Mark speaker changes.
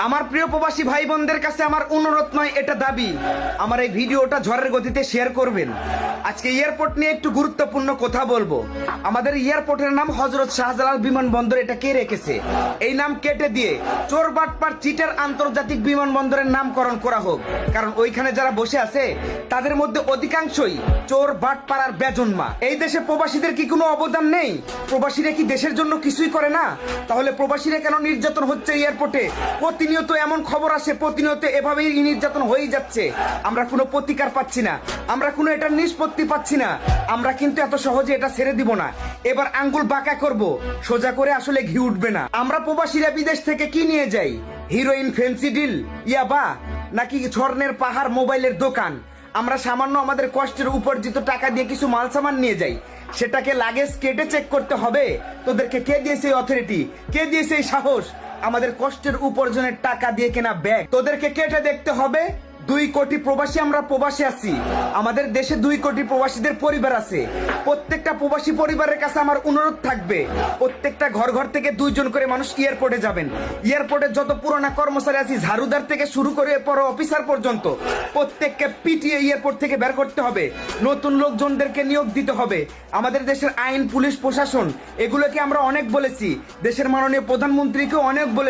Speaker 1: আমার প্রিয় প্রবাসী ভাই বোনদের কাছে আমার অনুরোধ নয়, এটা দাবি, আমার এই ভিডিওটা ঝড়ের গতিতে শেয়ার করবেন। আজকে এয়ারপোর্ট নিয়ে একটু গুরুত্বপূর্ণ কথা বলবো। আমাদের এয়ারপোর্টের নাম হযরত শাহজালাল বিমানবন্দর। এটা কে রেখেছে? এই নাম কেটে দিয়ে চোর বাটপার চিটার আন্তর্জাতিক বিমানবন্দরের নামকরণ করা হোক। কারণ ওইখানে যারা বসে আছে তাদের মধ্যে অধিকাংশই চোর বাটপার আর বেজন্মা। এই দেশে প্রবাসীদের কি কোনো অবদান নেই? প্রবাসীরা কি দেশের জন্য কিছুই করে না? তাহলে প্রবাসীরা কেন নির্যাতন হচ্ছে এয়ারপোর্টে? প্রতিনিয়ত এমন খবর আসে, প্রতিনিয়ত এভাবেই নির্যাতন হয়ে যাচ্ছে। আমরা কোনো প্রতিকার পাচ্ছি না, আমরা কোনো এটার নিষ্পত্তি পাচ্ছি না। আমরা কিন্তু এত সহজে এটা ছেড়ে দিব না। এবার আঙ্গুল বাঁকা করব, সোজা করে আসলে ঘি উঠবে না। আমরা প্রবাসীরা বিদেশ থেকে কি নিয়ে যাই? হিরোইন, ফেন্সিডিল, ইয়াবা, নাকি স্বর্ণের পাহাড়, মোবাইলের দোকান? আমরা সামান্য আমাদের কষ্টের উপার্জিত টাকা দিয়ে কিছু মাল সামান নিয়ে যাই, সেটাকে লাগেজ কেটে চেক করতে হবে? তোদেরকে কে দিয়েছে অথরিটি? কে দিয়েছে এই সাহস? আমাদের কষ্টের উপার্জনের টাকা দিয়ে কেনা ব্যাগ তোদেরকে কেটে দেখতে হবে? 2 কোটি প্রবাসী আমরা প্রবাসী আছি। আমাদের দেশে 2 কোটি প্রবাসীদের পরিবার আছে। প্রত্যেকটা প্রবাসী পরিবারের কাছে আমার অনুরোধ থাকবে, প্রত্যেকটা ঘর ঘর থেকে 2 জন করে মানুষ এয়ারপোর্টে যাবেন। এয়ারপোর্টে যত পুরোনো কর্মচারী আছে, ঝাড়ুদার থেকে শুরু করে বড় অফিসার পর্যন্ত, প্রত্যেককে পিটিয়ে এয়ারপোর্ট থেকে বের করতে হবে। নতুন লোকজনদেরকে নিয়োগ দিতে হবে। আমাদের দেশের আইন, পুলিশ, প্রশাসন, এগুলোকে আমরা অনেক বলেছি। দেশের মাননীয় প্রধানমন্ত্রীকে অনেক বলেছি।